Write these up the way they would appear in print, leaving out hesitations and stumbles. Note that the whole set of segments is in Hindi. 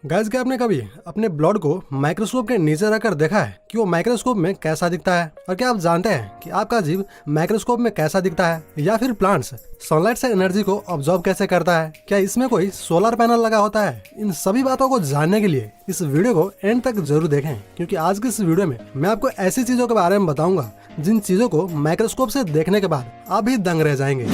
गाइस, क्या आपने कभी अपने ब्लड को माइक्रोस्कोप के नीचे रखकर देखा है कि वो माइक्रोस्कोप में कैसा दिखता है? और क्या आप जानते हैं कि आपका जीव माइक्रोस्कोप में कैसा दिखता है? या फिर प्लांट्स सनलाइट से एनर्जी को ऑब्जॉर्व कैसे करता है? क्या इसमें कोई सोलर पैनल लगा होता है? इन सभी बातों को जानने के लिए इस वीडियो को एंड तक जरूर देखें, क्योंकि आज की इस वीडियो में मैं आपको ऐसी चीजों के बारे में बताऊंगा जिन चीजों को माइक्रोस्कोप से देखने के बाद आप भी दंग रह जाएंगे।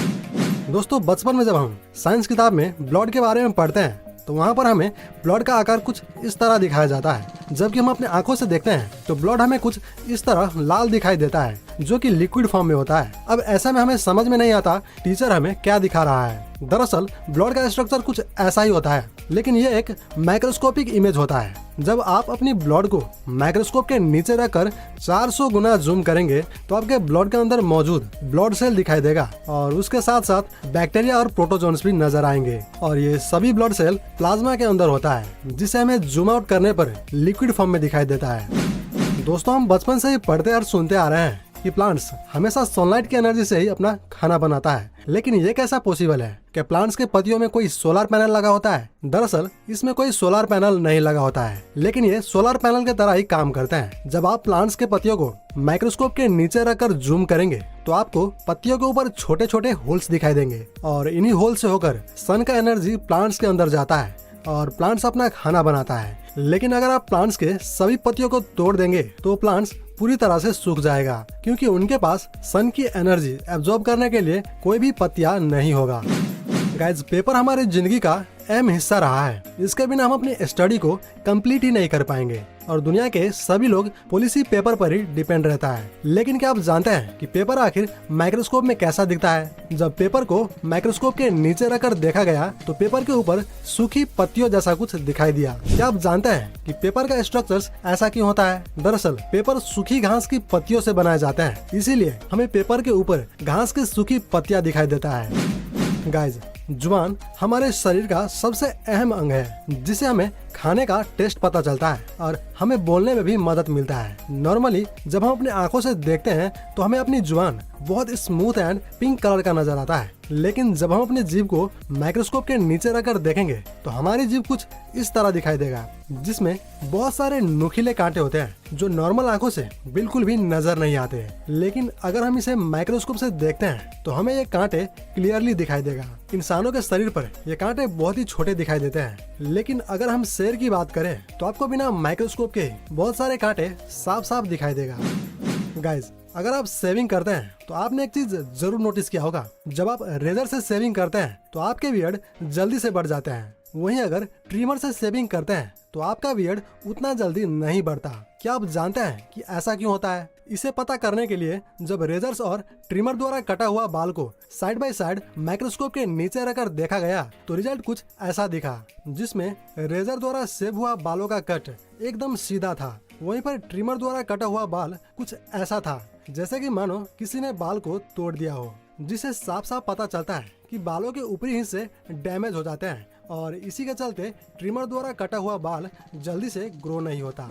दोस्तों, बचपन में जब हम साइंस किताब में ब्लड के बारे में पढ़ते हैं तो वहाँ पर हमें ब्लड का आकार कुछ इस तरह दिखाया जाता है, जबकि हम अपने आंखों से देखते हैं तो ब्लड हमें कुछ इस तरह लाल दिखाई देता है, जो कि लिक्विड फॉर्म में होता है। अब ऐसा में हमें समझ में नहीं आता टीचर हमें क्या दिखा रहा है। दरअसल ब्लड का स्ट्रक्चर कुछ ऐसा ही होता है, लेकिन ये एक माइक्रोस्कोपिक इमेज होता है। जब आप अपनी ब्लड को माइक्रोस्कोप के नीचे रखकर 400 गुना जूम करेंगे तो आपके ब्लड के अंदर मौजूद ब्लड सेल दिखाई देगा, और उसके साथ साथ बैक्टीरिया और प्रोटोजोन्स भी नजर आएंगे। और ये सभी ब्लड सेल प्लाज्मा के अंदर होता है, जिसे हमें जूम आउट करने पर लिक्विड फॉर्म में दिखाई देता है। दोस्तों, हम बचपन से ही पढ़ते और सुनते आ रहे हैं कि प्लांट्स हमेशा सनलाइट की एनर्जी से ही अपना खाना बनाता है, लेकिन ये कैसा पॉसिबल है? क्या प्लांट्स के पत्तियों में कोई सोलर पैनल लगा होता है? दरअसल इसमें कोई सोलर पैनल नहीं लगा होता है, लेकिन ये सोलर पैनल के तरह ही काम करते हैं। जब आप प्लांट्स के पत्तियों को माइक्रोस्कोप के नीचे रखकर जूम करेंगे तो आपको पत्तियों के ऊपर छोटे छोटे होल्स दिखाई देंगे, और इन्हीं होल से होकर सन का एनर्जी प्लांट्स के अंदर जाता है और प्लांट्स अपना खाना बनाता है। लेकिन अगर आप प्लांट्स के सभी पत्तियों को तोड़ देंगे तो प्लांट्स पूरी तरह से सूख जाएगा, क्योंकि उनके पास सन की एनर्जी एब्जॉर्ब करने के लिए कोई भी पत्तियां नहीं होगा। गाइस, पेपर हमारी जिंदगी का अहम हिस्सा रहा है। इसके बिना हम अपनी स्टडी को कंप्लीट ही नहीं कर पाएंगे, और दुनिया के सभी लोग पॉलिसी पेपर पर ही डिपेंड रहता है। लेकिन क्या आप जानते हैं कि पेपर आखिर माइक्रोस्कोप में कैसा दिखता है? जब पेपर को माइक्रोस्कोप के नीचे रखकर देखा गया तो पेपर के ऊपर सूखी पत्तियों जैसा कुछ दिखाई दिया। क्या आप जानते हैं कि पेपर का स्ट्रक्चर ऐसा क्यों होता है? दरअसल पेपर सूखी घास की पत्तियों से बनाए जाते हैं, इसीलिए हमें पेपर के ऊपर घास की सूखी पत्तियां दिखाई देता है। गाइस, जुबान हमारे शरीर का सबसे अहम अंग है, जिसे हमें खाने का टेस्ट पता चलता है और हमें बोलने में भी मदद मिलता है। नॉर्मली जब हम अपने आंखों से देखते हैं तो हमें अपनी जुबान बहुत स्मूथ एंड पिंक कलर का नजर आता है, लेकिन जब हम अपने जीभ को माइक्रोस्कोप के नीचे रखकर देखेंगे तो हमारी जीभ कुछ इस तरह दिखाई देगा, जिसमें बहुत सारे नुकीले कांटे होते हैं जो नॉर्मल आंखों से बिल्कुल भी नजर नहीं आते हैं। लेकिन अगर हम इसे माइक्रोस्कोप से देखते हैं तो हमें ये कांटे क्लियरली दिखाई देगा। इंसानों के शरीर पर ये कांटे बहुत ही छोटे दिखाई देते हैं, लेकिन अगर हम शेर की बात करें तो आपको बिना माइक्रोस्कोप के बहुत सारे कांटे साफ साफ दिखाई देगा। गाइस, अगर आप शेविंग करते हैं तो आपने एक चीज जरूर नोटिस किया होगा, जब आप रेजर से शेविंग करते हैं तो आपके बियर्ड जल्दी से बढ़ जाते हैं। वहीं अगर ट्रिमर से शेविंग करते हैं तो आपका बियर्ड उतना जल्दी नहीं बढ़ता। क्या आप जानते हैं कि ऐसा क्यों होता है? इसे पता करने के लिए जब रेजर्स और ट्रिमर द्वारा कटा हुआ बाल को साइड बाय साइड माइक्रोस्कोप के नीचे रखकर देखा गया तो रिजल्ट कुछ ऐसा दिखा, जिसमें रेजर द्वारा सेव हुआ बालों का कट एकदम सीधा था, वहीं पर ट्रिमर द्वारा कटा हुआ बाल कुछ ऐसा था जैसे कि मानो किसी ने बाल को तोड़ दिया हो, जिससे साफ साफ पता चलता है कि बालों के ऊपरी हिस्से डैमेज हो जाते हैं, और इसी के चलते ट्रिमर द्वारा कटा हुआ बाल जल्दी से ग्रो नहीं होता।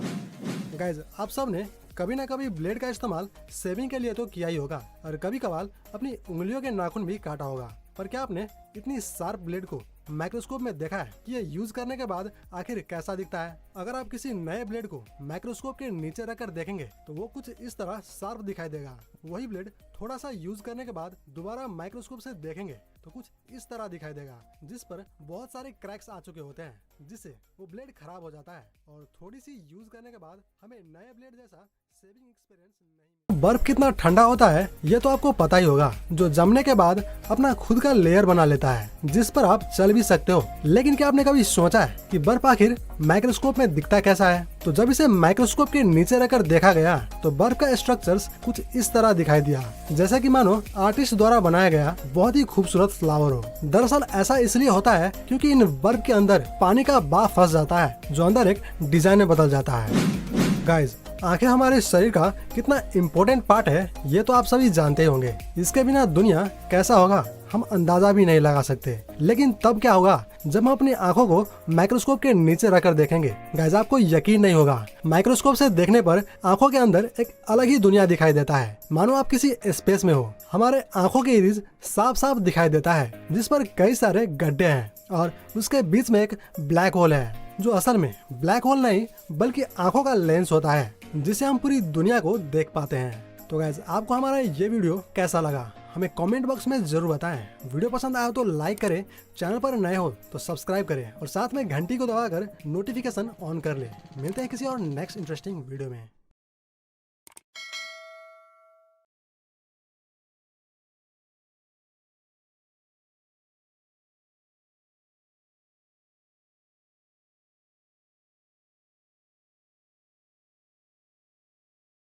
गाइज, आप सब ने कभी ना कभी ब्लेड का इस्तेमाल शेविंग के लिए तो किया ही होगा, और कभी कभार अपनी उंगलियों के नाखून भी काटा होगा। पर क्या आपने इतनी शार्प ब्लेड को माइक्रोस्कोप में देखा है कि ये यूज करने के बाद आखिर कैसा दिखता है? अगर आप किसी नए ब्लेड को माइक्रोस्कोप के नीचे रखकर देखेंगे तो वो कुछ इस तरह शार्प दिखाई देगा। वही ब्लेड थोड़ा सा यूज करने के बाद दोबारा माइक्रोस्कोप से देखेंगे तो कुछ इस तरह दिखाई देगा, जिस पर बहुत सारे क्रैक्स आ चुके होते हैं, जिससे वो ब्लेड खराब हो जाता है, और थोड़ी सी यूज करने के बाद हमें नए ब्लेड जैसा शेविंग एक्सपीरियंस नहीं। बर्फ कितना ठंडा होता है ये तो आपको पता ही होगा, जो जमने के बाद अपना खुद का लेयर बना लेता है, जिस पर आप चल भी सकते हो। लेकिन क्या आपने कभी सोचा है कि बर्फ आखिर माइक्रोस्कोप में दिखता कैसा है? तो जब इसे माइक्रोस्कोप के नीचे रखकर देखा गया तो बर्फ का स्ट्रक्चर्स कुछ इस तरह दिखाई दिया, जैसे कि मानो आर्टिस्ट द्वारा बनाया गया बहुत ही खूबसूरत फ्लावर हो। दरअसल ऐसा इसलिए होता है क्योंकि इन बर्फ के अंदर पानी का बाफ फंस जाता है, जो अंदर एक डिजाइन में बदल जाता है। गाइस, आंखें हमारे शरीर का कितना इम्पोर्टेंट पार्ट है ये तो आप सभी जानते होंगे। इसके बिना दुनिया कैसा होगा हम अंदाजा भी नहीं लगा सकते। लेकिन तब क्या होगा जब हम अपनी आंखों को माइक्रोस्कोप के नीचे रखकर देखेंगे? गाइस, आपको यकीन नहीं होगा, माइक्रोस्कोप से देखने पर आंखों के अंदर एक अलग ही दुनिया दिखाई देता है, मानो आप किसी स्पेस में हो। हमारे आंखों के इरिस साफ साफ दिखाई देता है, जिस पर कई सारे गड्ढे हैं, और उसके बीच में एक ब्लैक होल है। जो असल में ब्लैक होल नहीं बल्कि आंखों का लेंस होता है, जिससे हम पूरी दुनिया को देख पाते हैं। तो गाइस, आपको हमारा ये वीडियो कैसा लगा हमें कमेंट बॉक्स में जरूर बताएं। वीडियो पसंद आया तो लाइक करें, चैनल पर नए हो तो सब्सक्राइब करें और साथ में घंटी को दबाकर नोटिफिकेशन ऑन कर ले। मिलते हैं किसी और नेक्स्ट इंटरेस्टिंग वीडियो में।